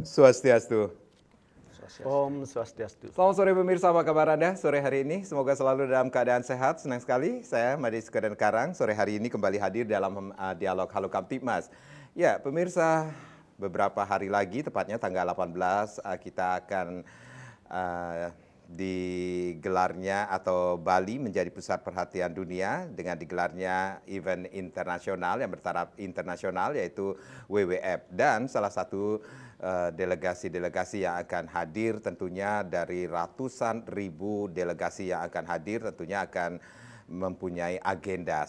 Swastiastu. Om Swastiastu. Selamat sore pemirsa, apa kabar Anda sore hari ini? Semoga selalu dalam keadaan sehat. Senang sekali saya Madi Sukadan Karang sore hari ini kembali hadir dalam dialog Halo Kamtibmas. Ya pemirsa, beberapa hari lagi tepatnya tanggal 18 kita akan digelarnya atau Bali menjadi pusat perhatian dunia dengan digelarnya event internasional yang bertaraf internasional yaitu WWF, dan salah satu delegasi-delegasi yang akan hadir tentunya dari ratusan ribu delegasi yang akan hadir tentunya akan mempunyai agenda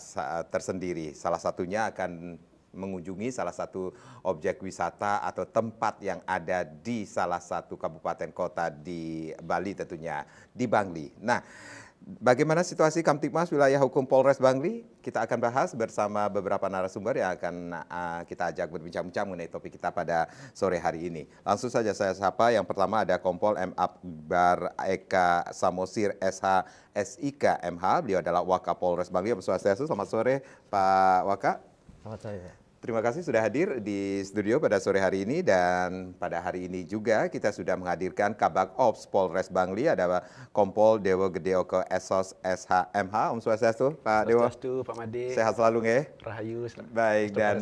tersendiri. Salah satunya akan mengunjungi salah satu objek wisata atau tempat yang ada di salah satu kabupaten kota di Bali tentunya, di Bangli. Nah, bagaimana situasi Kamtibmas wilayah hukum Polres Bangli? Kita akan bahas bersama beberapa narasumber yang akan kita ajak berbincang-bincang mengenai topik kita pada sore hari ini. Langsung saja saya sapa, yang pertama ada Kompol M. Akbar Eka Samosir SH SIK MH. Beliau adalah Wakapolres Bangli. Selamat sore Pak Waka. Selamat sore. Terima kasih sudah hadir di studio pada sore hari ini, dan pada hari ini juga kita sudah menghadirkan Kabak Ops Polres Bangli, ada Kompol Dewo Gedeoko Esos SHMH. Om Swastiastu, Pak Dewo. Swastiastu, Pak Made. Sehat selalu nggih? Rahayu. Baik, dan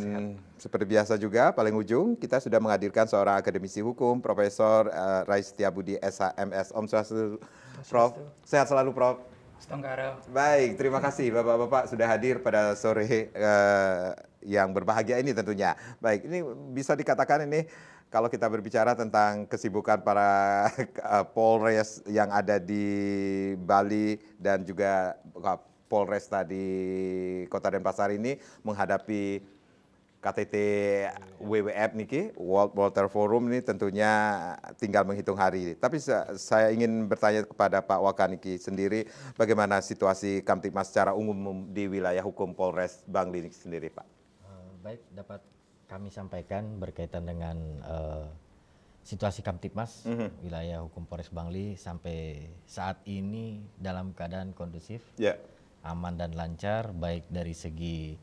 seperti biasa juga paling ujung kita sudah menghadirkan seorang akademisi hukum, Profesor Rais Setiabudi SHMS. Om Swastiastu, Prof. Sehat selalu, Prof. Baik, terima kasih Bapak-Bapak sudah hadir pada sore yang berbahagia ini tentunya. Baik, ini bisa dikatakan ini kalau kita berbicara tentang kesibukan para Polres yang ada di Bali dan juga Polres tadi Kota Denpasar ini menghadapi KTT WWF niki, World Water Forum ini tentunya tinggal menghitung hari. Tapi saya ingin bertanya kepada Pak Waka niki sendiri, bagaimana situasi Kamtibmas secara umum di wilayah hukum Polres Bangli niki sendiri, Pak? Baik, dapat kami sampaikan berkaitan dengan situasi Kamtibmas wilayah hukum Polres Bangli sampai saat ini dalam keadaan kondusif, aman dan lancar, baik dari segi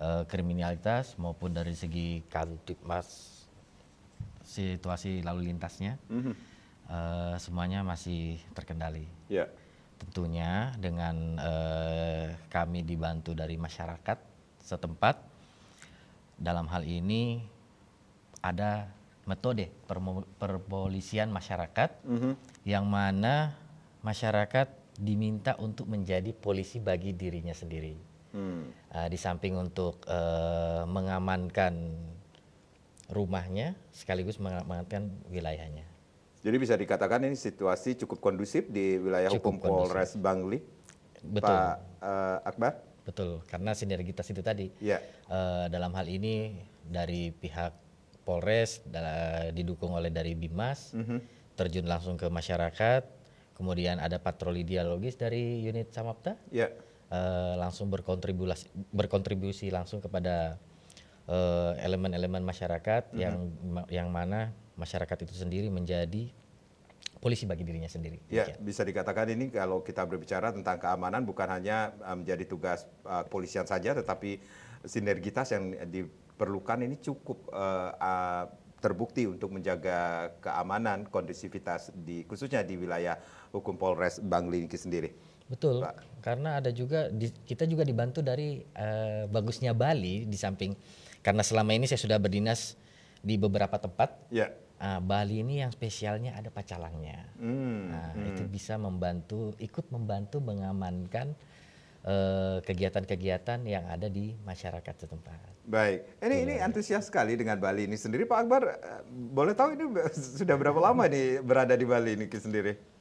kriminalitas maupun dari segi Kamtibmas situasi lalu lintasnya, semuanya masih terkendali. Tentunya dengan kami dibantu dari masyarakat setempat. Dalam hal ini ada metode perpolisian masyarakat yang mana masyarakat diminta untuk menjadi polisi bagi dirinya sendiri. Di samping untuk mengamankan rumahnya, sekaligus mengamankan wilayahnya. Jadi bisa dikatakan ini situasi cukup kondusif di wilayah hukum Polres Bangli, betul. Pak Akbar? Betul, karena sinergitas itu tadi. Dalam hal ini dari pihak Polres didukung oleh dari Bimas, terjun langsung ke masyarakat, kemudian ada patroli dialogis dari unit Samapta. Langsung berkontribusi langsung kepada elemen-elemen masyarakat yang mana masyarakat itu sendiri menjadi polisi bagi dirinya sendiri. Bisa dikatakan ini kalau kita berbicara tentang keamanan bukan hanya menjadi tugas kepolisian saja, tetapi sinergitas yang diperlukan ini cukup terbukti untuk menjaga keamanan, kondusivitas khususnya di wilayah hukum Polres Bangli ini sendiri. Betul, Pak. Karena ada juga kita juga dibantu dari bagusnya Bali, di samping karena selama ini saya sudah berdinas di beberapa tempat. Bali ini yang spesialnya ada pacalangnya. Itu bisa ikut membantu mengamankan kegiatan-kegiatan yang ada di masyarakat setempat. Baik, ini antusias sekali dengan Bali ini sendiri, Pak Akbar. Boleh tahu ini sudah berapa lama nih berada di Bali ini sendiri?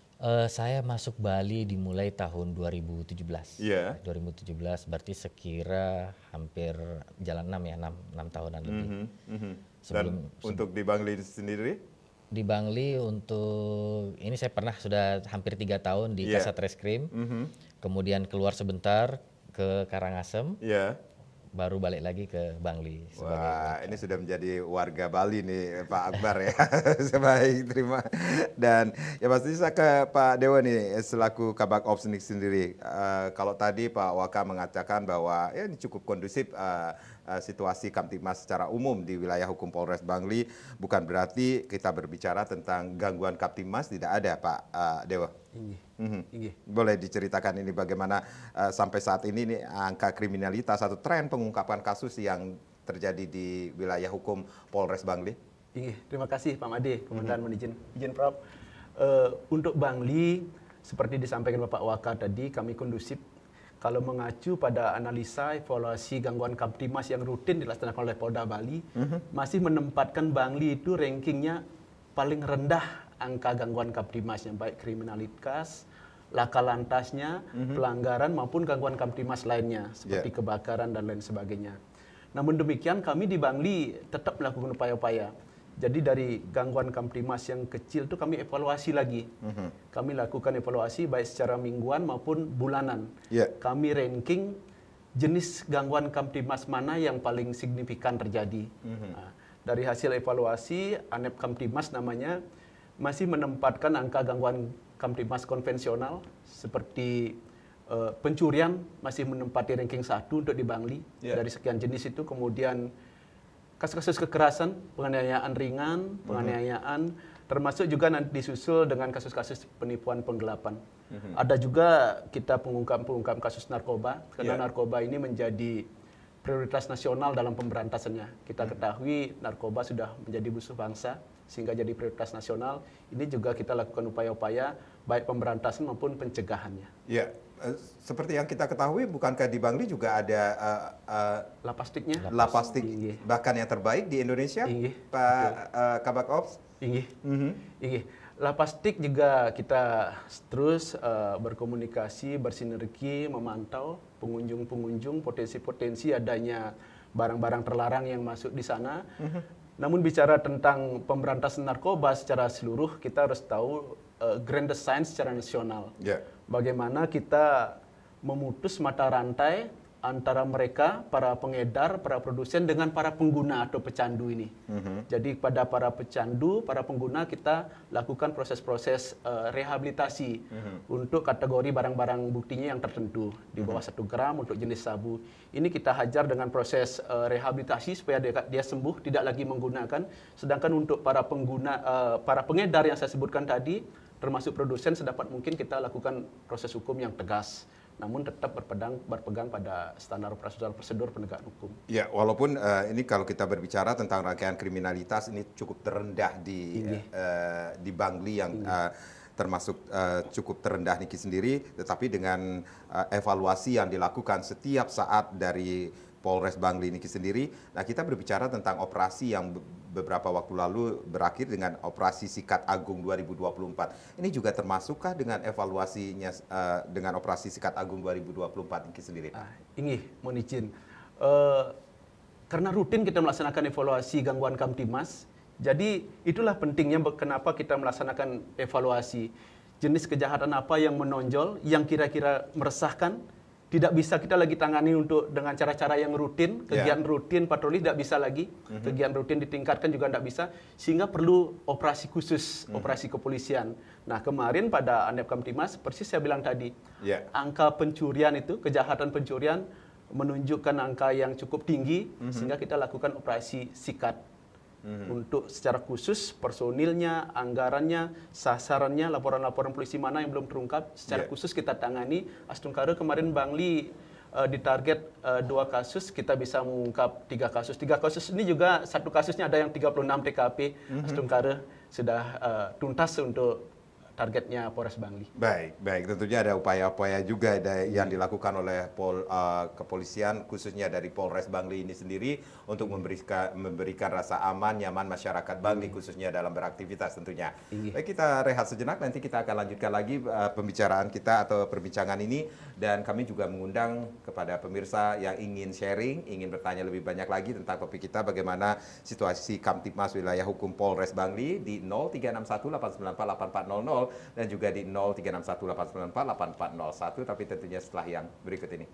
Saya masuk Bali dimulai tahun 2017. 2017 berarti sekira hampir jalan 6 tahunan lebih. Dan untuk di Bangli sendiri? Di Bangli untuk ini saya pernah sudah hampir 3 tahun di Kasat Reskrim, kemudian keluar sebentar ke Karangasem, baru balik lagi ke Bangli. Wah, ini sudah menjadi warga Bali nih Pak Akbar ya. Baik, terima. Dan ya pasti saya ke Pak Dewo nih selaku Kabak Ops sendiri. Kalau tadi Pak Waka mengatakan bahwa ya ini cukup kondusif situasi Kamtibmas secara umum di wilayah hukum Polres Bangli, bukan berarti kita berbicara tentang gangguan Kamtibmas tidak ada, Pak Dewa. Boleh diceritakan ini bagaimana sampai saat ini angka kriminalitas atau tren pengungkapan kasus yang terjadi di wilayah hukum Polres Bangli? Terima kasih Pak Made, Komandan izin Prof. Untuk Bangli, seperti disampaikan Bapak Waka tadi, kami kondusif kalau mengacu pada analisa evaluasi gangguan Kamtibmas yang rutin dilaksanakan oleh Polda Bali, masih menempatkan Bangli itu rankingnya paling rendah angka gangguan Kamtibmasnya, baik kriminalitas, laka lantasnya, pelanggaran maupun gangguan Kamtibmas lainnya, seperti kebakaran dan lain sebagainya. Namun demikian kami di Bangli tetap melakukan upaya-upaya. Jadi dari gangguan Kamtibmas yang kecil itu kami evaluasi lagi. Kami lakukan evaluasi baik secara mingguan maupun bulanan. Kami ranking jenis gangguan Kamtibmas mana yang paling signifikan terjadi. Nah, dari hasil evaluasi, ANEP Kamtibmas namanya masih menempatkan angka gangguan Kamtibmas konvensional seperti pencurian masih menempati ranking 1 untuk di Bangli. Dari sekian jenis itu, kemudian kasus-kasus kekerasan, penganiayaan ringan, penganiayaan, termasuk juga nanti disusul dengan kasus-kasus penipuan penggelapan. Ada juga kita pengungkap kasus narkoba, karena narkoba ini menjadi prioritas nasional dalam pemberantasannya. Kita ketahui narkoba sudah menjadi musuh bangsa, sehingga jadi prioritas nasional. Ini juga kita lakukan upaya-upaya, baik pemberantasan maupun pencegahannya. Seperti yang kita ketahui, bukankah di Bangli juga ada lapastiknya? Lapastik, bahkan yang terbaik di Indonesia, Pak Kabak Ops? Lapastik juga kita terus berkomunikasi, bersinergi, memantau pengunjung-pengunjung, potensi-potensi adanya barang-barang terlarang yang masuk di sana. Namun bicara tentang pemberantasan narkoba secara seluruh, kita harus tahu grand design secara nasional. Bagaimana kita memutus mata rantai antara mereka, para pengedar, para produsen, dengan para pengguna atau pecandu ini. Jadi pada para pecandu, para pengguna, kita lakukan proses-proses rehabilitasi untuk kategori barang-barang buktinya yang tertentu. Di bawah 1 gram untuk jenis sabu. Ini kita hajar dengan proses rehabilitasi supaya dia sembuh, tidak lagi menggunakan. Sedangkan untuk para pengguna, para pengedar yang saya sebutkan tadi, termasuk produsen, sedapat mungkin kita lakukan proses hukum yang tegas, namun tetap berpegang pada standar operasional prosedur penegakan hukum. Ya, walaupun ini kalau kita berbicara tentang rangkaian kriminalitas ini cukup terendah di Bangli yang termasuk cukup terendah Niki sendiri, tetapi dengan evaluasi yang dilakukan setiap saat dari Polres Bangli Niki sendiri, nah kita berbicara tentang operasi yang beberapa waktu lalu berakhir dengan operasi Sikat Agung 2024. Ini juga termasukkah dengan evaluasinya dengan operasi Sikat Agung 2024 Niki sendiri? Ini mohon izin. Karena rutin kita melaksanakan evaluasi gangguan Kamtibmas, jadi itulah pentingnya kenapa kita melaksanakan evaluasi. Jenis kejahatan apa yang menonjol, yang kira-kira meresahkan, tidak bisa kita lagi tangani dengan cara-cara yang rutin, kegiatan rutin patroli tidak bisa lagi, kegiatan rutin ditingkatkan juga tidak bisa, sehingga perlu operasi khusus, operasi kepolisian. Nah kemarin pada ANEP Kamtibmas, persis saya bilang tadi, angka pencurian itu, kejahatan pencurian menunjukkan angka yang cukup tinggi, sehingga kita lakukan operasi Sikat. Untuk secara khusus personilnya, anggarannya, sasarannya, laporan-laporan polisi mana yang belum terungkap, secara khusus kita tangani. Astungkara kemarin Bangli ditarget 2 kasus, kita bisa mengungkap 3 kasus. 3 kasus ini juga satu kasusnya ada yang 36 TKP. Astungkara sudah tuntas untuk targetnya Polres Bangli. Baik. Tentunya ada upaya-upaya juga yang dilakukan oleh kepolisian, khususnya dari Polres Bangli ini sendiri untuk memberikan rasa aman, nyaman masyarakat Bangli, khususnya dalam beraktivitas tentunya. Baik, kita rehat sejenak, nanti kita akan lanjutkan lagi pembicaraan kita atau perbincangan ini, dan kami juga mengundang kepada pemirsa yang ingin sharing, ingin bertanya lebih banyak lagi tentang topik kita, bagaimana situasi Kamtibmas wilayah hukum Polres Bangli di 0361894800 dan juga di 0361894841, tapi tentunya setelah yang berikut ini.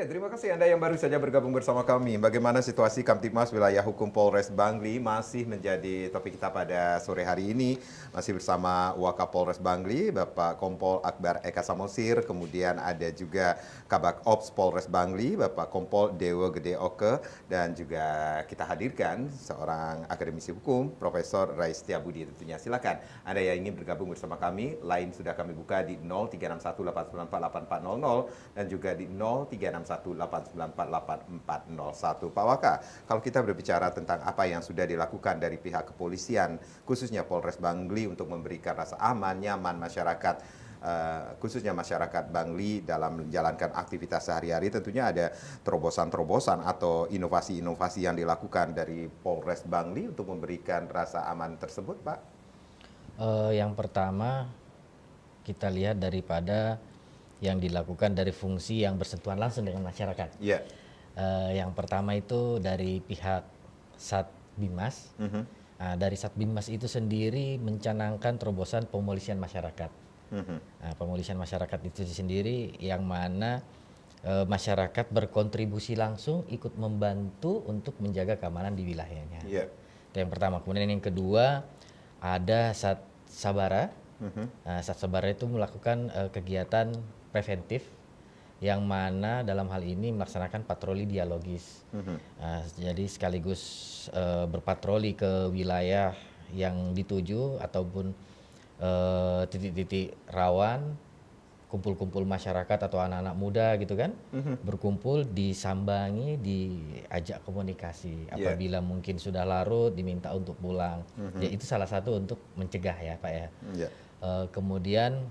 terima kasih Anda yang baru saja bergabung bersama kami. Bagaimana situasi Kamtibmas Wilayah Hukum Polres Bangli masih menjadi topik kita pada sore hari ini. Masih bersama Wakapolres Bangli, Bapak Kompol Akbar Eka Samosir, kemudian ada juga Kabak Ops Polres Bangli, Bapak Kompol Dewo Gede Oke, dan juga kita hadirkan seorang akademisi hukum, Profesor Rai Setiabudi tentunya. Silakan Anda yang ingin bergabung bersama kami, line sudah kami buka di 0361894800 dan juga di 0361894841. Pak Waka, kalau kita berbicara tentang apa yang sudah dilakukan dari pihak kepolisian, khususnya Polres Bangli untuk memberikan rasa aman, nyaman masyarakat, khususnya masyarakat Bangli dalam menjalankan aktivitas sehari-hari, tentunya ada terobosan-terobosan atau inovasi-inovasi yang dilakukan dari Polres Bangli untuk memberikan rasa aman tersebut, Pak? Yang pertama, kita lihat daripada yang dilakukan dari fungsi yang bersentuhan langsung dengan masyarakat. Yeah. Yang pertama itu dari pihak Satbinmas. Nah, dari Satbinmas itu sendiri mencanangkan terobosan pemolisian masyarakat. Nah, pemolisian masyarakat itu sendiri yang mana masyarakat berkontribusi langsung ikut membantu untuk menjaga keamanan di wilayahnya. Yeah. Itu yang pertama. Kemudian yang kedua ada Sat Sabara. Nah, Sat Sabara itu melakukan kegiatan preventif yang mana dalam hal ini melaksanakan patroli dialogis. Jadi sekaligus berpatroli ke wilayah yang dituju ataupun titik-titik rawan, kumpul-kumpul masyarakat atau anak-anak muda gitu kan, berkumpul, disambangi, diajak komunikasi. Apabila mungkin sudah larut, diminta untuk pulang. Ya, itu salah satu untuk mencegah ya Pak ya. Kemudian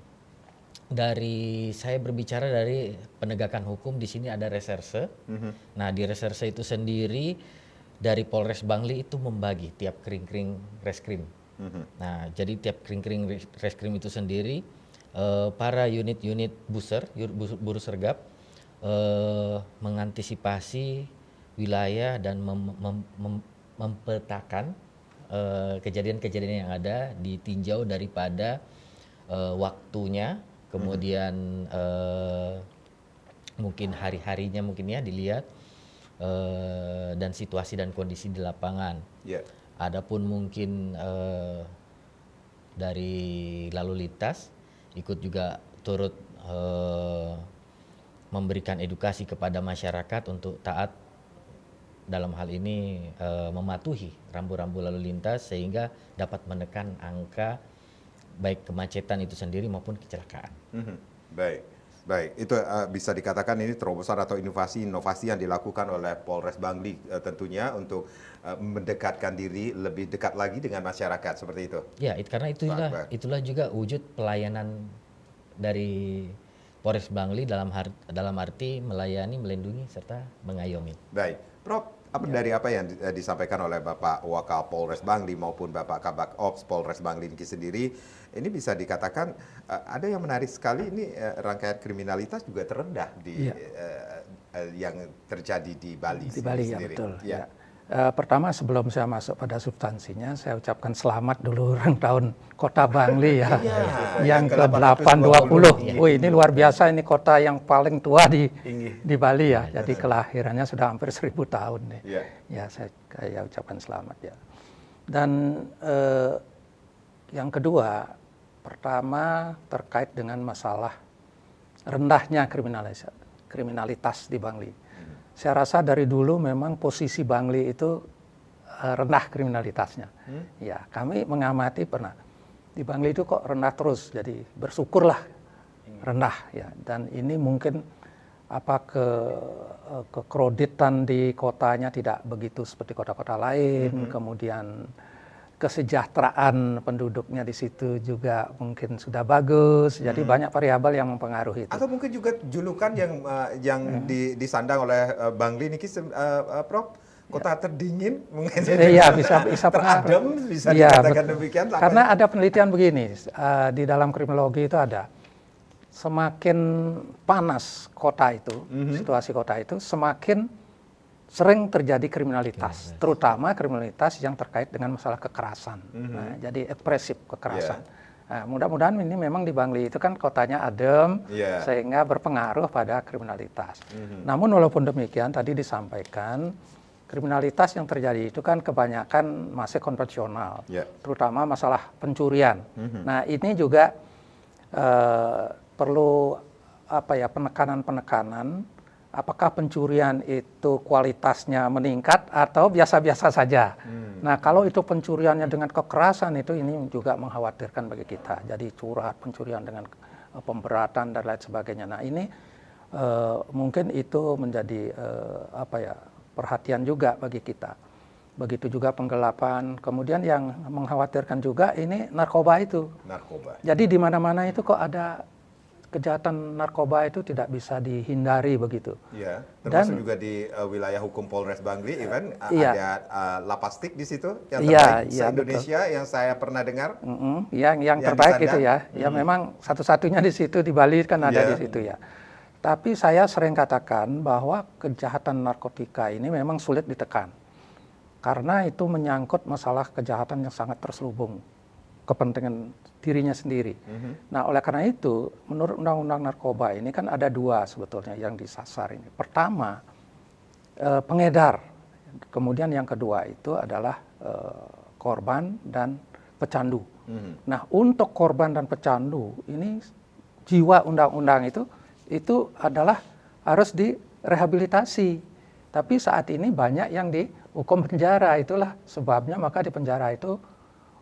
dari saya berbicara dari penegakan hukum, di sini ada reserse. Nah, di reserse itu sendiri dari Polres Bangli itu membagi tiap kring-kring reskrim. Nah, jadi tiap kring-kring reskrim itu sendiri para unit-unit buru sergap mengantisipasi wilayah dan mempetakan kejadian-kejadian yang ada, ditinjau daripada waktunya, kemudian mungkin hari-harinya mungkin ya dilihat, dan situasi dan kondisi di lapangan. Adapun mungkin dari lalu lintas ikut juga turut memberikan edukasi kepada masyarakat untuk taat dalam hal ini mematuhi rambu-rambu lalu lintas sehingga dapat menekan angka baik kemacetan itu sendiri maupun kecelakaan. Baik, itu bisa dikatakan ini terobosan atau inovasi yang dilakukan oleh Polres Bangli tentunya untuk mendekatkan diri lebih dekat lagi dengan masyarakat, seperti itu. Ya, karena itulah juga wujud pelayanan dari Polres Bangli dalam arti melayani, melindungi serta mengayomi. Baik, Prof. Dari apa yang disampaikan oleh Bapak Wakapolres Bangli maupun Bapak Kabak Ops Polres Bangli sendiri, ini bisa dikatakan ada yang menarik sekali, ini rangkaian kriminalitas juga terendah di yang terjadi di Bali. Di Bali ya, betul. Ya. Pertama sebelum saya masuk pada substansinya, saya ucapkan selamat dulu ulang tahun Kota Bangli ya, yang ke-820. Ini luar biasa, ini kota yang paling tua di Bali ya. Jadi kelahirannya sudah hampir 1000 tahun nih. Ya, saya ucapkan selamat ya. Dan yang kedua, pertama terkait dengan masalah rendahnya kriminalitas di Bangli. Saya rasa dari dulu memang posisi Bangli itu rendah kriminalitasnya. Ya, kami mengamati pernah di Bangli itu kok rendah terus, jadi bersyukurlah rendah ya. Dan ini mungkin kekreditan di kotanya tidak begitu seperti kota-kota lain, kemudian kesejahteraan penduduknya di situ juga mungkin sudah bagus, jadi banyak variabel yang mempengaruhi itu. Atau mungkin juga julukan yang disandang oleh Bangli ini, Prof, kota terdingin mungkin. Iya, bisa teradem, bisa dikatakan demikian. Karena ada penelitian begini, di dalam kriminologi itu ada, semakin panas kota itu, situasi kota itu, semakin sering terjadi kriminalitas, terutama kriminalitas yang terkait dengan masalah kekerasan. Nah, jadi ekspresif kekerasan. Nah, mudah-mudahan ini memang di Bangli itu kan kotanya adem, sehingga berpengaruh pada kriminalitas. Namun walaupun demikian, tadi disampaikan, kriminalitas yang terjadi itu kan kebanyakan masih konvensional, terutama masalah pencurian. Nah, ini juga perlu penekanan-penekanan. Apakah pencurian itu kualitasnya meningkat atau biasa-biasa saja? Nah, kalau itu pencuriannya dengan kekerasan itu ini juga mengkhawatirkan bagi kita. Jadi curhat, pencurian dengan pemberatan dan lain sebagainya. Nah, ini mungkin itu menjadi perhatian juga bagi kita. Begitu juga penggelapan. Kemudian yang mengkhawatirkan juga ini narkoba itu. Narkoba. Jadi di mana-mana itu kok ada kejahatan narkoba itu tidak bisa dihindari begitu. Iya, termasuk juga di wilayah hukum Polres Bangli, Ivan, ada lapastik di situ yang terbaik se-Indonesia yang saya pernah dengar. Yang terbaik itu ya. Ya memang satu-satunya di situ di Bali kan ada di situ ya. Tapi saya sering katakan bahwa kejahatan narkotika ini memang sulit ditekan. Karena itu menyangkut masalah kejahatan yang sangat terselubung. Kepentingan dirinya sendiri. Nah, oleh karena itu, menurut Undang-Undang Narkoba ini kan ada dua sebetulnya yang disasar ini. Pertama, pengedar. Kemudian yang kedua itu adalah korban dan pecandu. Nah, untuk korban dan pecandu ini jiwa undang-undang itu adalah harus direhabilitasi. Tapi saat ini banyak yang dihukum penjara. Itulah sebabnya maka di penjara itu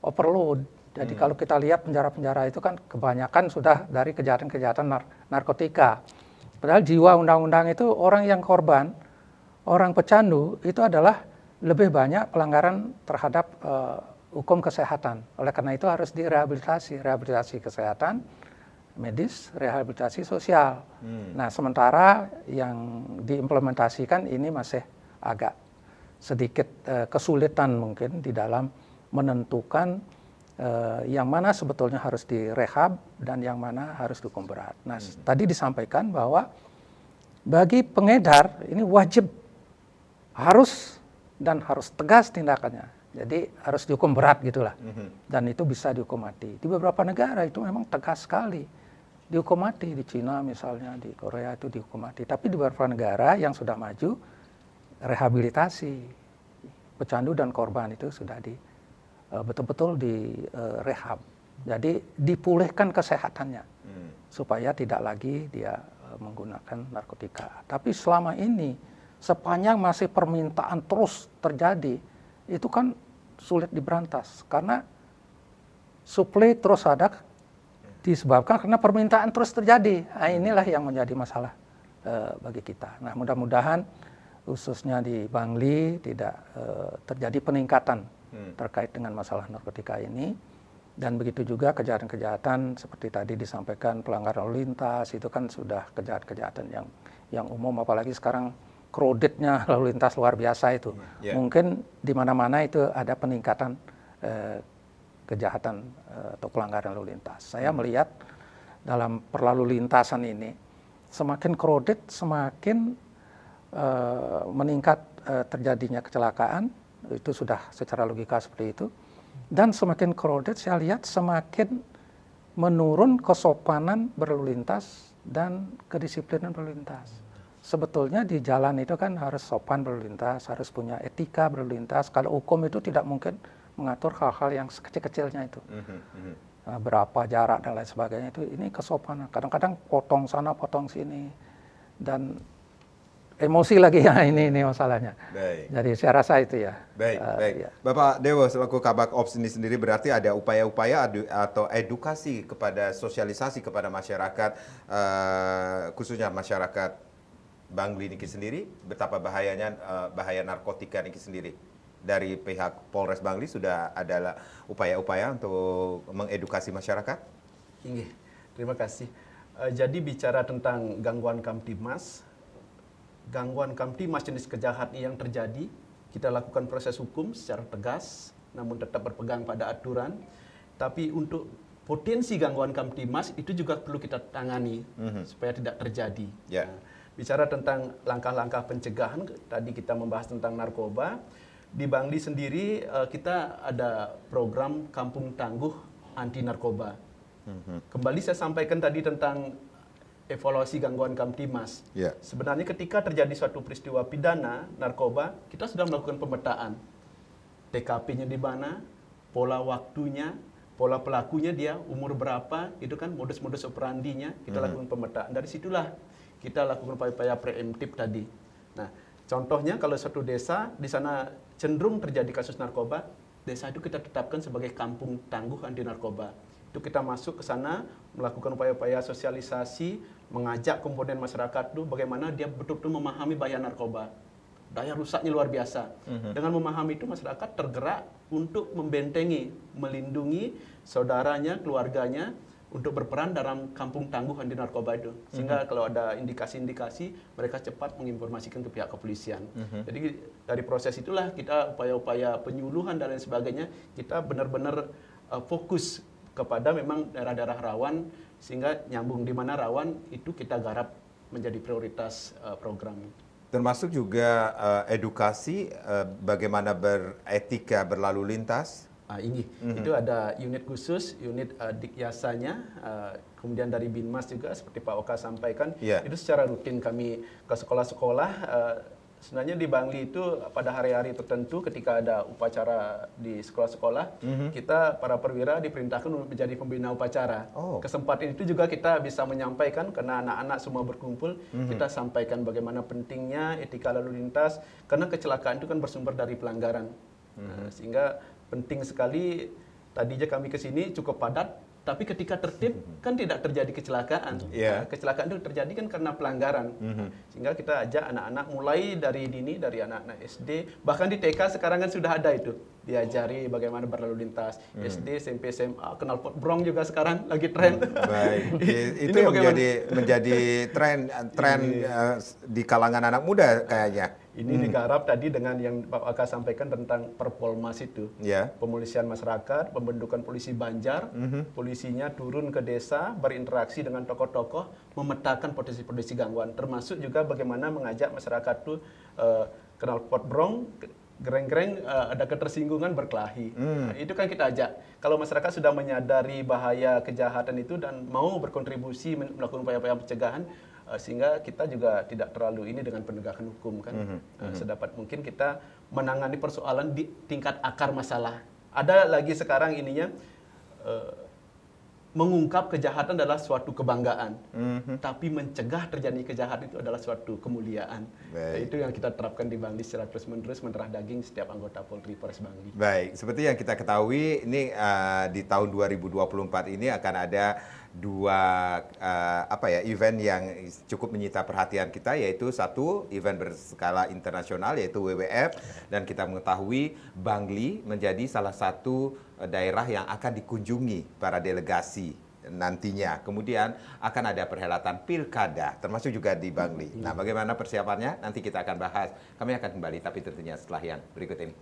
overload. Jadi kalau kita lihat penjara-penjara itu kan kebanyakan sudah dari kejahatan-kejahatan narkotika. Padahal jiwa undang-undang itu orang yang korban, orang pecandu itu adalah lebih banyak pelanggaran terhadap hukum kesehatan. Oleh karena itu harus direhabilitasi, rehabilitasi kesehatan, medis, rehabilitasi sosial. Nah, sementara yang diimplementasikan ini masih agak sedikit kesulitan mungkin di dalam menentukan yang mana sebetulnya harus direhab dan yang mana harus dihukum berat. Nah, tadi disampaikan bahwa bagi pengedar ini wajib harus tegas tindakannya. Jadi harus dihukum berat gitulah. Dan itu bisa dihukum mati. Di beberapa negara itu memang tegas sekali. Dihukum mati di Cina misalnya, di Korea itu dihukum mati. Tapi di beberapa negara yang sudah maju rehabilitasi pecandu dan korban itu sudah betul-betul di rehab. Jadi dipulihkan kesehatannya supaya tidak lagi dia menggunakan narkotika. Tapi selama ini sepanjang masih permintaan terus terjadi, itu kan sulit diberantas karena suplai terus ada disebabkan karena permintaan terus terjadi. Nah, inilah yang menjadi masalah bagi kita. Nah, mudah-mudahan khususnya di Bangli tidak terjadi peningkatan terkait dengan masalah narkotika ini, dan begitu juga kejahatan-kejahatan seperti tadi disampaikan pelanggaran lalu lintas itu kan sudah kejahatan-kejahatan yang umum, apalagi sekarang crowdednya lalu lintas luar biasa itu. Mungkin di mana-mana itu ada peningkatan kejahatan atau pelanggaran lalu lintas. Saya melihat dalam perlalu lintasan ini semakin crowded semakin meningkat terjadinya kecelakaan. Itu sudah secara logika seperti itu. Dan semakin crowded saya lihat semakin menurun kesopanan berlalu lintas dan kedisiplinan berlalu lintas. Sebetulnya di jalan itu kan harus sopan berlalu lintas, harus punya etika berlalu lintas. Kalau hukum itu tidak mungkin mengatur hal-hal yang sekecil-kecilnya itu. Berapa jarak dan lain sebagainya itu, ini kesopanan. Kadang-kadang potong sana, potong sini. Dan emosi lagi ya ini masalahnya. Baik. Jadi saya rasa itu ya. Baik. Ya. Bapak Dewo selaku Kabak Ops ini sendiri berarti ada upaya-upaya atau edukasi kepada sosialisasi kepada masyarakat, khususnya masyarakat Bangli Niki sendiri, betapa bahaya narkotika Niki sendiri. Dari pihak Polres Bangli sudah ada upaya-upaya untuk mengedukasi masyarakat? Iya, terima kasih. Jadi bicara tentang gangguan Kamtibmas jenis kejahatan yang terjadi, kita lakukan proses hukum secara tegas, namun tetap berpegang pada aturan. Tapi untuk potensi gangguan Kamtibmas itu juga perlu kita tangani supaya tidak terjadi. Nah, bicara tentang langkah-langkah pencegahan, tadi kita membahas tentang narkoba. Di Bangli sendiri kita ada program Kampung Tangguh Anti Narkoba. Kembali saya sampaikan tadi tentang evaluasi gangguan Kamtimas. Sebenarnya ketika terjadi suatu peristiwa pidana narkoba, kita sudah melakukan pemetaan. TKP-nya di mana, pola waktunya, pola pelakunya dia, umur berapa, itu kan modus-modus operandinya, kita lakukan pemetaan. Dari situlah kita lakukan upaya-upaya preemptif tadi. Nah, contohnya kalau suatu desa, di sana cenderung terjadi kasus narkoba, desa itu kita tetapkan sebagai kampung tangguh anti narkoba. Itu kita masuk ke sana, melakukan upaya-upaya sosialisasi, mengajak komponen masyarakat itu bagaimana dia betul-betul memahami bahaya narkoba. Daya rusaknya luar biasa. Dengan memahami itu masyarakat tergerak untuk membentengi, melindungi saudaranya, keluarganya untuk berperan dalam kampung tangguh anti narkoba itu. Sehingga kalau ada indikasi-indikasi, mereka cepat menginformasikan ke pihak kepolisian. Jadi dari proses itulah kita upaya-upaya penyuluhan dan lain sebagainya, kita benar-benar fokus kepada memang daerah-daerah rawan, sehingga nyambung di mana rawan itu kita garap menjadi prioritas program. Termasuk juga edukasi bagaimana beretika berlalu lintas. Itu ada unit khusus, unit Dikyasanya, kemudian dari Binmas juga seperti Pak Oka sampaikan, itu secara rutin kami ke sekolah-sekolah. Sebenarnya di Bangli itu pada hari-hari tertentu ketika ada upacara di sekolah-sekolah, kita para perwira diperintahkan untuk menjadi pembina upacara. Kesempatan itu juga kita bisa menyampaikan karena anak-anak semua berkumpul, kita sampaikan bagaimana pentingnya etika lalu lintas, karena kecelakaan itu kan bersumber dari pelanggaran. Sehingga penting sekali, tadinya kami ke sini cukup padat, tapi ketika tertib kan tidak terjadi kecelakaan. Kecelakaan itu terjadi kan karena pelanggaran. Sehingga kita ajak anak-anak mulai dari dini, dari anak-anak SD, bahkan di TK sekarang kan sudah ada itu. Diajari bagaimana berlalu lintas. SD, SMP, SMA, knalpot brong juga sekarang lagi tren. Baik, itu yang menjadi tren di kalangan anak muda kayaknya. Ini digarap tadi dengan yang Pak Waka sampaikan tentang Perpolmas itu. Pemolisian masyarakat, pembentukan polisi Banjar, polisinya turun ke desa, berinteraksi dengan tokoh-tokoh, memetakan potensi-potensi gangguan. Termasuk juga bagaimana mengajak masyarakat itu knalpot brong, gereng-gereng ada ketersinggungan berkelahi. Nah, itu kan kita ajak. Kalau masyarakat sudah menyadari bahaya kejahatan itu dan mau berkontribusi melakukan upaya-upaya pencegahan, sehingga kita juga tidak terlalu ini dengan penegakan hukum kan. Sedapat mungkin kita menangani persoalan di tingkat akar masalah. Ada lagi sekarang ininya mengungkap kejahatan adalah suatu kebanggaan, tapi mencegah terjadi kejahatan itu adalah suatu kemuliaan. Itu yang kita terapkan di Bangli secara terus-menerus, mendarah daging setiap anggota Polri Polres Bangli. Baik, seperti yang kita ketahui, ini di tahun 2024 ini akan ada dua event yang cukup menyita perhatian kita, yaitu satu event berskala internasional yaitu WWF, dan kita mengetahui Bangli menjadi salah satu daerah yang akan dikunjungi para delegasi nantinya. Kemudian akan ada perhelatan pilkada, termasuk juga di Bangli. Nah, bagaimana persiapannya? Nanti kita akan bahas. Kami akan kembali, tapi tentunya setelah yang berikut ini.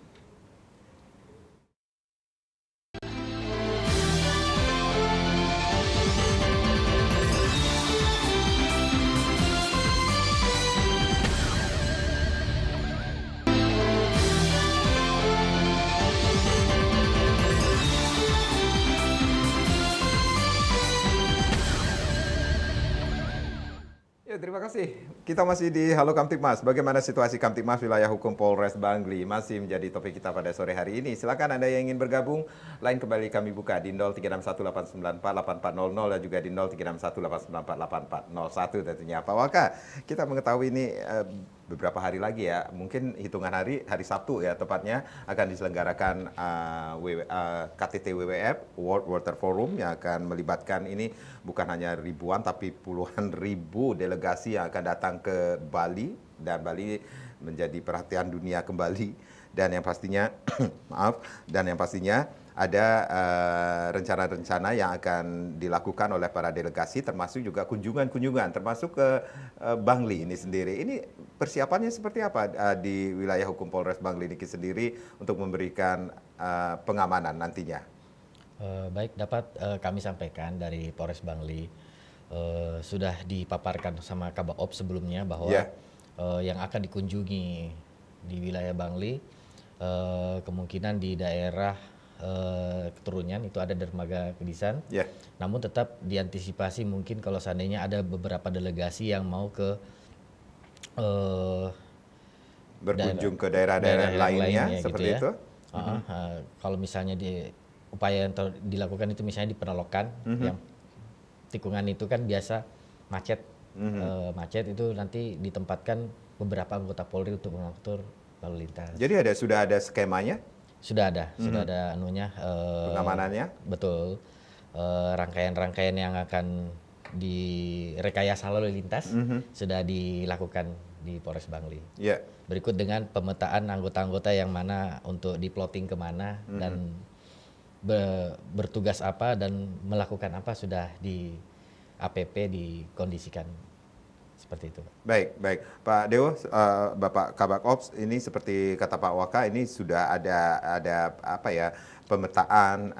Terima kasih. Kita masih di Halo Kamtibmas. Bagaimana situasi Kamtibmas wilayah hukum Polres Bangli masih menjadi topik kita pada sore hari ini. Silakan Anda yang ingin bergabung, lain kembali kami buka di 0361894800 dan juga di 0361894801 tentunya. Pak Waka, kita mengetahui ini beberapa hari lagi ya, mungkin hitungan hari Sabtu ya tepatnya akan diselenggarakan KTT WWF World Water Forum yang akan melibatkan ini bukan hanya ribuan tapi puluhan ribu delegasi yang akan datang ke Bali, dan Bali menjadi perhatian dunia kembali, dan yang pastinya ada rencana-rencana yang akan dilakukan oleh para delegasi, termasuk juga kunjungan-kunjungan, termasuk ke Bangli ini sendiri. Ini persiapannya seperti apa di wilayah hukum Polres Bangli ini sendiri untuk memberikan pengamanan nantinya? Baik, dapat kami sampaikan dari Polres Bangli, sudah dipaparkan sama Kabaop sebelumnya bahwa yang akan dikunjungi di wilayah Bangli kemungkinan di daerah keturunan itu ada dermaga Kedisan. Yeah. Namun tetap diantisipasi mungkin kalau seandainya ada beberapa delegasi yang mau ke berkunjung ke daerah-daerah lainnya seperti gitu ya. itu. Kalau misalnya upaya yang dilakukan itu misalnya di Penolokan, yang tikungan itu kan biasa macet. Macet itu nanti ditempatkan beberapa anggota Polri untuk mengatur lalu lintas. Jadi sudah ada skemanya? Sudah ada anunya. Pengamanannya? Betul. Rangkaian-rangkaian yang akan direkayasa lalu lintas sudah dilakukan di Polres Bangli. Yeah. Berikut dengan pemetaan anggota-anggota yang mana untuk diplotting kemana dan bertugas apa dan melakukan apa sudah di APP dikondisikan seperti itu. Baik. Pak Dewo, Bapak Kabak Ops, ini seperti kata Pak Waka, ini sudah ada pemetaan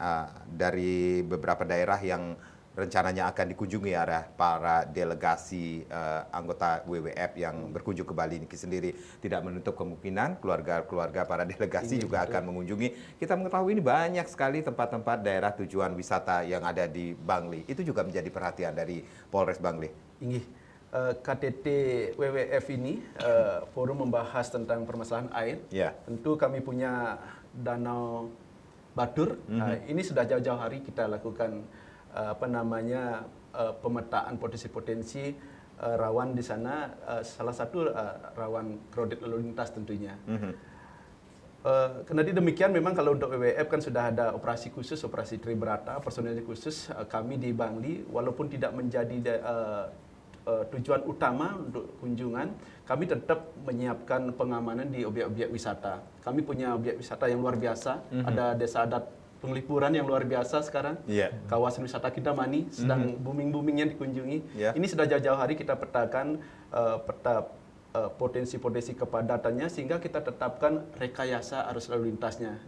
dari beberapa daerah yang rencananya akan dikunjungi oleh para delegasi anggota WWF yang berkunjung ke Bali ini sendiri. Tidak menutup kemungkinan keluarga-keluarga para delegasi juga akan mengunjungi. Kita mengetahui ini banyak sekali tempat-tempat daerah tujuan wisata yang ada di Bangli. Itu juga menjadi perhatian dari Polres Bangli. KTT WWF ini forum membahas tentang permasalahan air. Yeah. Tentu kami punya Danau Batur. Ini sudah jauh-jauh hari kita lakukan pemetaan potensi-potensi rawan di sana. Salah satu rawan kredit lalu lintas tentunya. Karena demikian memang kalau untuk WWF kan sudah ada operasi khusus, operasi Tribrata, personilnya khusus. Kami di Bangli walaupun tidak menjadi tujuan utama untuk kunjungan, kami tetap menyiapkan pengamanan di objek-objek wisata. Kami punya objek wisata yang luar biasa, ada desa adat penglipuran yang luar biasa sekarang. Kawasan wisata Kintamani sedang booming-boomingnya dikunjungi. Ini sudah jauh-jauh hari kita petakan peta potensi-potensi kepadatannya sehingga kita tetapkan rekayasa arus lalu lintasnya.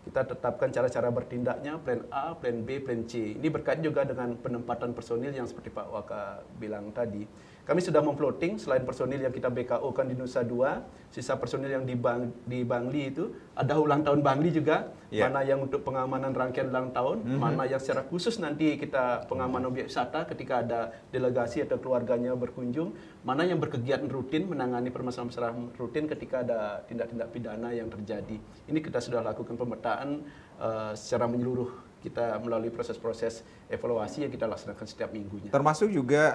Kita tetapkan cara-cara bertindaknya, plan A, plan B, plan C. Ini berkait juga dengan penempatan personil yang seperti Pak Waka bilang tadi. Kami sudah memplotting selain personil yang kita BKO kan di Nusa Dua, sisa personil yang di Bangli itu ada ulang tahun Bangli juga, mana yang untuk pengamanan rangkaian ulang tahun, mana yang secara khusus nanti kita pengamanan objek wisata ketika ada delegasi atau keluarganya berkunjung, mana yang berkegiatan rutin menangani permasalahan rutin ketika ada tindak-tindak pidana yang terjadi. Ini kita sudah lakukan pemetaan secara menyeluruh. Kita melalui proses-proses evaluasi yang kita laksanakan setiap minggunya. Termasuk juga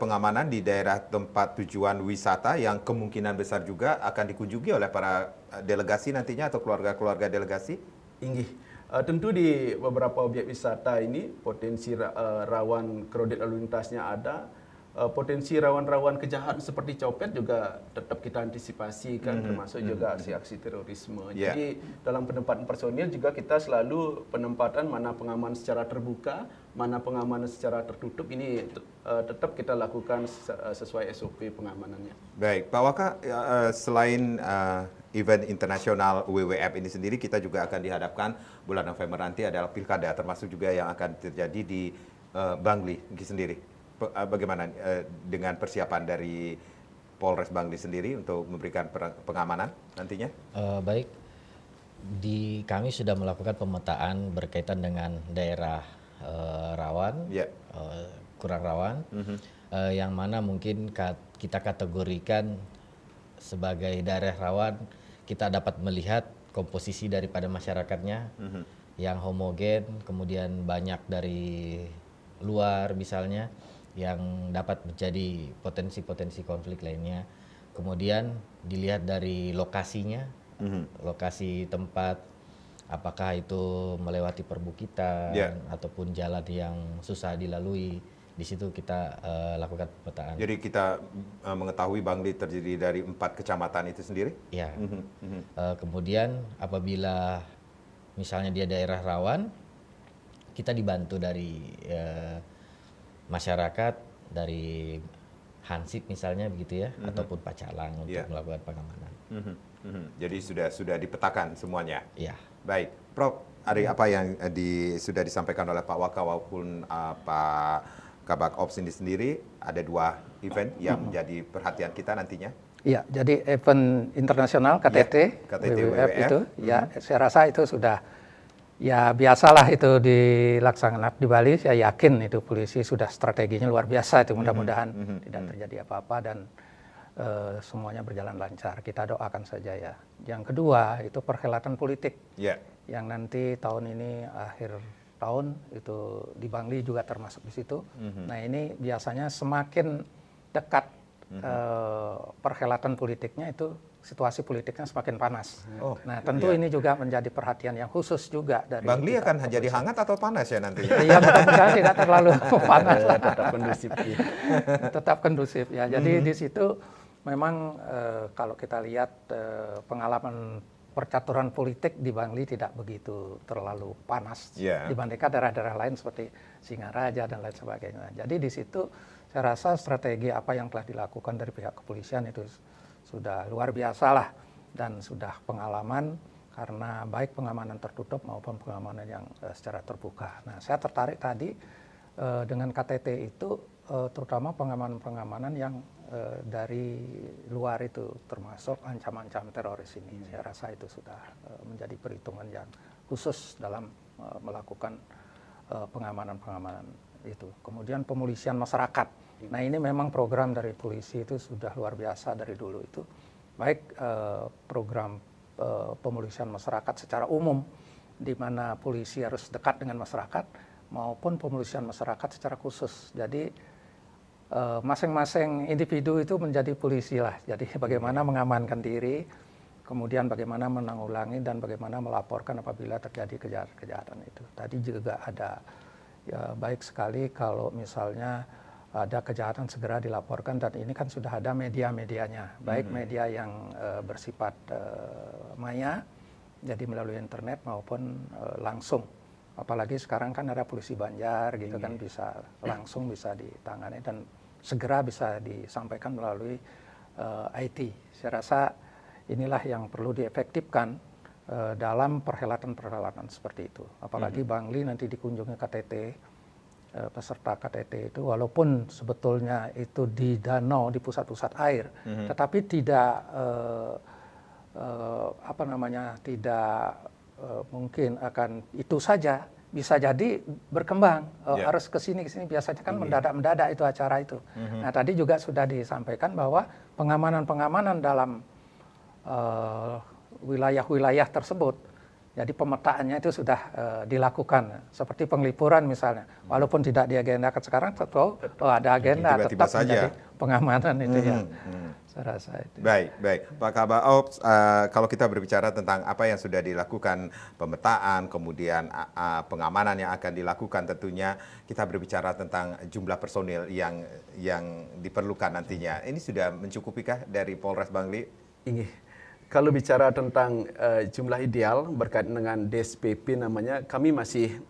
pengamanan di daerah tempat tujuan wisata yang kemungkinan besar juga akan dikunjungi oleh para delegasi nantinya atau keluarga-keluarga delegasi? Tentu di beberapa objek wisata ini potensi rawan kredit lalu lintasnya ada. Potensi rawan-rawan kejahatan seperti copet juga tetap kita antisipasi kan, termasuk juga aksi-aksi terorisme. Jadi dalam penempatan personil juga kita selalu penempatan mana pengamanan secara terbuka, mana pengamanan secara tertutup, ini tetap kita lakukan sesuai SOP pengamanannya. Baik, Pak Waka, selain event internasional WWF ini sendiri, kita juga akan dihadapkan bulan November nanti adalah pilkada, termasuk juga yang akan terjadi di Bangli sendiri. Bagaimana dengan persiapan dari Polres Bangli sendiri untuk memberikan pengamanan nantinya? Baik, kami sudah melakukan pemetaan berkaitan dengan daerah rawan, kurang rawan, yang mana mungkin kita kategorikan sebagai daerah rawan. Kita dapat melihat komposisi daripada masyarakatnya yang homogen, kemudian banyak dari luar misalnya, yang dapat menjadi potensi-potensi konflik lainnya. Kemudian dilihat dari lokasinya, lokasi tempat, apakah itu melewati perbukitan ataupun jalan yang susah dilalui. Di situ kita lakukan pemetaan. Jadi kita mengetahui Bangli terdiri dari 4 kecamatan itu sendiri? Ya. Kemudian apabila misalnya dia daerah rawan, kita dibantu dari masyarakat, dari Hansip misalnya begitu ya, ataupun Pacalang untuk melakukan pengamanan. Jadi sudah dipetakan semuanya. Iya. Baik, Prof, ada apa yang sudah disampaikan oleh Pak Waka maupun Pak Kabak Ops ini sendiri? Ada 2 event yang menjadi perhatian kita nantinya. Iya, jadi event internasional KTT, KTT WWF itu, ya saya rasa itu sudah Ya biasalah itu dilaksanakan di Bali. Saya yakin itu polisi sudah strateginya luar biasa itu. Mudah-mudahan tidak terjadi apa-apa dan semuanya berjalan lancar. Kita doakan saja ya. Yang kedua itu perhelatan politik yang nanti tahun ini akhir tahun itu di Bangli juga termasuk di situ. Nah ini biasanya semakin dekat perhelatan politiknya itu situasi politiknya semakin panas. Nah tentu ini juga menjadi perhatian yang khusus juga dari Bangli akan jadi hangat atau panas ya nanti? Iya mudah-mudahan tidak terlalu panas. Tetap kondusif. Tetap kondusif ya. Jadi di situ memang kalau kita lihat pengalaman percaturan politik di Bangli tidak begitu terlalu panas dibandingkan daerah-daerah lain seperti Singaraja dan lain sebagainya. Jadi di situ saya rasa strategi apa yang telah dilakukan dari pihak kepolisian itu sudah luar biasa lah dan sudah pengalaman karena baik pengamanan tertutup maupun pengamanan yang secara terbuka. Nah saya tertarik tadi dengan KTT itu terutama pengamanan-pengamanan yang dari luar itu termasuk ancaman-ancaman teroris ini. Saya rasa itu sudah menjadi perhitungan yang khusus dalam melakukan pengamanan-pengamanan itu. Kemudian pemolisian masyarakat. Nah ini memang program dari polisi itu sudah luar biasa dari dulu itu. Baik program pemolisian masyarakat secara umum di mana polisi harus dekat dengan masyarakat maupun pemolisian masyarakat secara khusus. Jadi masing-masing individu itu menjadi polisi lah. Jadi bagaimana mengamankan diri, kemudian bagaimana menanggulangi dan bagaimana melaporkan apabila terjadi kejahatan itu. Tadi juga ada ya baik sekali kalau misalnya ada kejahatan segera dilaporkan dan ini kan sudah ada media-medianya, baik media yang bersifat maya, jadi melalui internet maupun langsung. Apalagi sekarang kan ada polisi Banjar gitu kan bisa langsung bisa ditangani dan segera bisa disampaikan melalui IT. Saya rasa inilah yang perlu diefektifkan dalam perhelatan-perhelatan seperti itu. Apalagi Bangli nanti dikunjungi KTT, peserta KTT itu walaupun sebetulnya itu di danau di pusat-pusat air, tetapi tidak tidak mungkin akan itu saja, bisa jadi berkembang harus ke sini biasanya kan mendadak itu acara itu. Nah tadi juga sudah disampaikan bahwa pengamanan dalam wilayah-wilayah tersebut. Jadi pemetaannya itu sudah dilakukan seperti penglipuran misalnya, walaupun tidak diagendakan sekarang, ada agenda tiba-tiba tetap saja menjadi pengamanan itu ya. Saya rasa itu. Baik, Pak Kabaops, kalau kita berbicara tentang apa yang sudah dilakukan pemetaan, kemudian pengamanan yang akan dilakukan, tentunya kita berbicara tentang jumlah personil yang diperlukan nantinya. Ini sudah mencukupikah dari Polres Bangli? Kalau bicara tentang jumlah ideal berkaitan dengan DSPP namanya, kami masih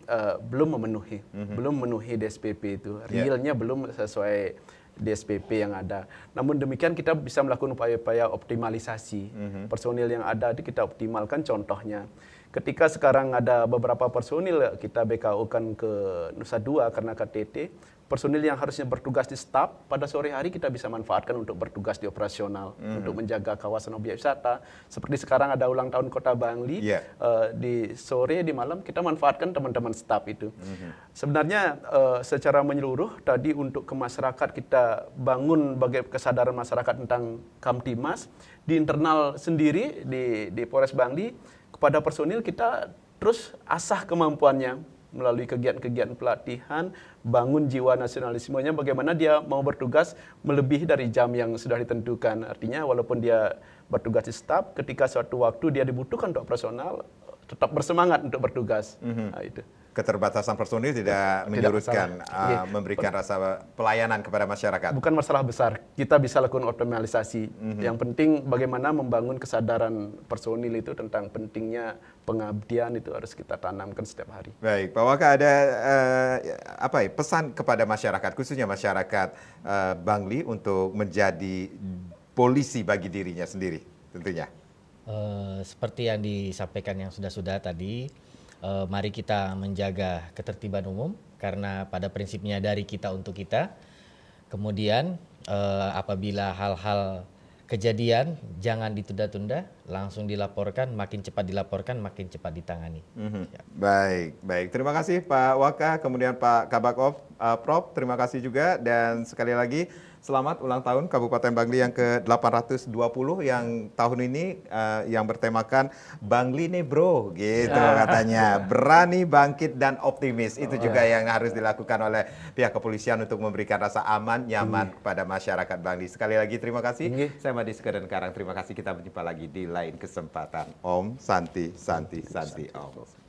belum memenuhi DSPP itu. Realnya belum sesuai DSPP yang ada. Namun demikian kita bisa melakukan upaya-upaya optimalisasi. Personil yang ada itu kita optimalkan, contohnya. Ketika sekarang ada beberapa personil kita BKO-kan ke Nusa Dua karena KTT, personil yang harusnya bertugas di staf pada sore hari kita bisa manfaatkan untuk bertugas di operasional, untuk menjaga kawasan objek wisata. Seperti sekarang ada ulang tahun Kota Bangli, di sore, di malam kita manfaatkan teman-teman staf itu. Sebenarnya secara menyeluruh tadi untuk ke masyarakat kita bangun bagaimana kesadaran masyarakat tentang Kamtimas, di internal sendiri di Polres Bangli, kepada personil kita terus asah kemampuannya melalui kegiatan-kegiatan pelatihan, bangun jiwa nasionalismenya, bagaimana dia mau bertugas melebihi dari jam yang sudah ditentukan. Artinya walaupun dia bertugas di staf, ketika suatu waktu dia dibutuhkan untuk operasional, tetap bersemangat untuk bertugas. Nah, itu. Keterbatasan personil tidak menyurutkan memberikan rasa pelayanan kepada masyarakat. Bukan masalah besar, kita bisa lakukan optimalisasi. Yang penting bagaimana membangun kesadaran personil itu tentang pentingnya pengabdian itu harus kita tanamkan setiap hari. Baik, Pak Waka, ada pesan kepada masyarakat, khususnya masyarakat Bangli untuk menjadi polisi bagi dirinya sendiri tentunya. Seperti yang disampaikan yang sudah tadi, mari kita menjaga ketertiban umum karena pada prinsipnya dari kita untuk kita. Kemudian apabila hal-hal kejadian jangan ditunda-tunda, langsung dilaporkan, makin cepat dilaporkan, makin cepat ditangani. Ya. Baik. Terima kasih Pak Waka, kemudian Pak Kabak-Ops, Prof. Terima kasih juga, dan sekali lagi selamat ulang tahun Kabupaten Bangli yang ke-820 yang tahun ini yang bertemakan Bangli nih bro, gitu katanya. Berani, bangkit, dan optimis. Itu juga yang harus dilakukan oleh pihak kepolisian untuk memberikan rasa aman, nyaman kepada masyarakat Bangli. Sekali lagi terima kasih. Saya Madi Sekedar Karang. Terima kasih, kita berjumpa lagi di lain kesempatan. Om Santi Santi Santi Om.